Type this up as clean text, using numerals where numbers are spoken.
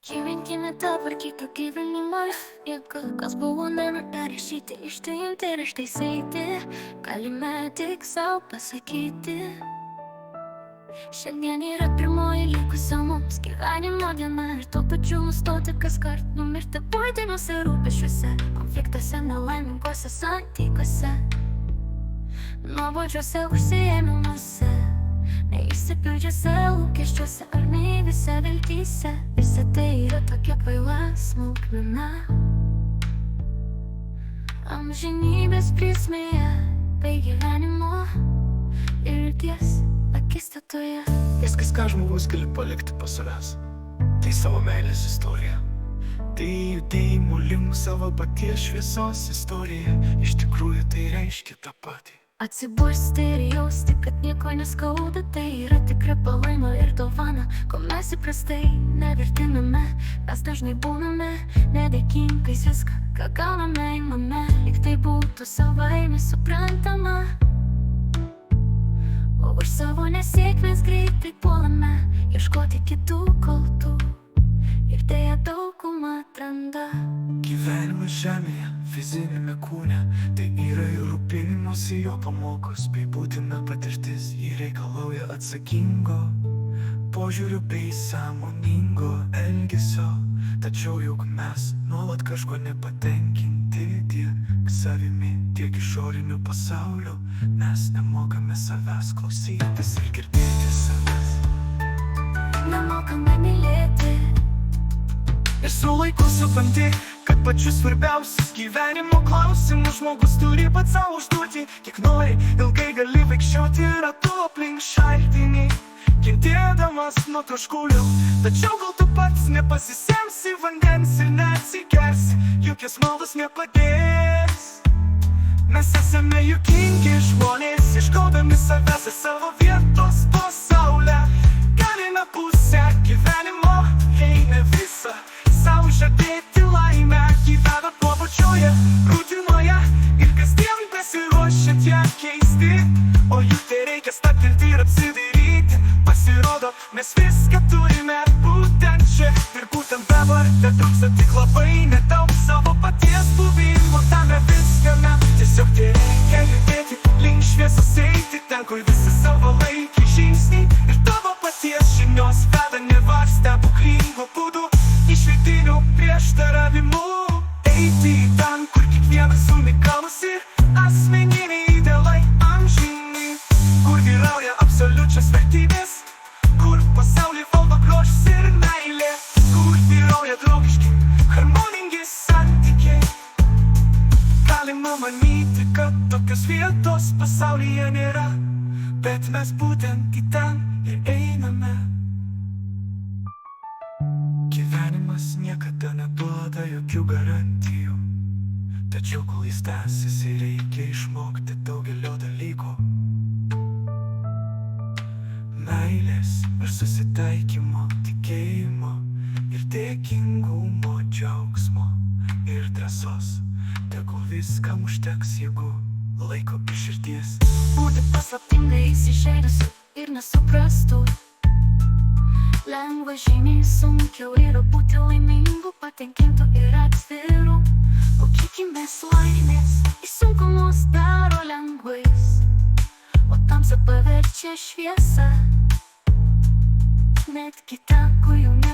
Gyvenime dabar kito gyvenimas, jeigu kas buvo neperrašyti, ištremti ir ištaisyti, galime tik sau pasakyti. Šiandien yra pirmoji likusio mums gyvenimo diena ir tuo pačiu nustoti kaskart numirti buitiniuose rūpesčiuose, konfliktuose, nelaiminguose santykiuose, nuobodžiuose užsiėmimuose, neišsipildžiuose lūkesčiuose ar naiviose viltyse. Visa tai yra tokia kvaila smulkmena amžinybės prasmėje, bei gyvenimo ir ties akistatoje. Viskas, ką žmogus gali palikti po savęs, tai savo meilės istorija. Tai judėjimo link savo paties šviesos istorija. Iš tikrųjų tai reiškia tą patį. Atsibusti ir jausti, kad nieko neskauda, tai yra tikra palaima ir dovana, ko mes įprastai nevertiname. Mes dažnai būname nedėkingais, viską, ką gauname, imame, lyg tai būtų savaime suprantama. O už savo nesėkmės greitai puolame ieškoti kitų kaltų, ir deja daugumą atranda. Gyvenimas žemėje, fizinėme kūne, tai yra ir rūpinimosi jo pamokos, bei būtina patirtis. Jį reikalauja atsakingo požiūrių bei sąmoningo elgesio. Tačiau juk mes nuolat kažko nepatenkinti, tiek savimi, tiek išoriniu pasauliu. Mes nemokame savęs klausytis ir girdėti savęs. Nemokame mylėti Ir su laiku supranti, kad pačius svarbiausius gyvenimo klausimus žmogus turi pats savo užduoti. Kiek nori, ilgai gali vaikščioti ratu aplink šaltinį, kentėdamas nuo troškulio. Tačiau gal tu pats nepasisemsi vandens ir neatsigersi, juk jas maldos nepadės. Mes esame juokingi žmonės, ieškodami savęs ir savo vietos pasaulyje. Galime pusę gyvenimo, jei ne visą, sau žadėti laimę, gyvena tuo pačioje rutinoje ir kasdien besiruošia tiek keisti. O juk tai reikia stabtelti ir apsidairyti. Pasirodo, mes viską turime būtent čia ir būtent dabar. Bet trūksta tik labai nedaug savo paties buvimo tame viskame. Tiesiog tai reikia judėti link šviesos, eiti ten, kur visi savo laikį žingsniai ir tavo paties žinios veda neva stebuklingų būdų, išvitinių prieštaravimų. Eiti į ten, kur kiekvienas unikalus ir asmeniniai idealai amžini, kur vyrauja absoliučios vertybės, kur pasaulį valdo grožis ir meilė, kur vyrauja draugiški, harmoningi santykiai. Galima manyti, kad tokios vietos pasaulyje nėra, bet mes būtent į ten ir einame. Gyvenimas niekada neduoda jokių garantijų, tačiau kol jis tęsiasi, reikia išmokti daugelio dalykų. Meilės ir susitaikymo, tikėjimo ir dėkingumo, džiaugsmo ir drąsos. Tegul viskam užteks jėgų, laiko ir širdies. būti paslaptingai įsižeidusiu ir nesuprastu. Lengva, žymiai sunkiau yra būti laimingu, patenkintu ir atviru. Mokykimės laimės, į sunkumus daro lengvais, o tamsa paverčia šviesą, netgi ten, kur jau ne.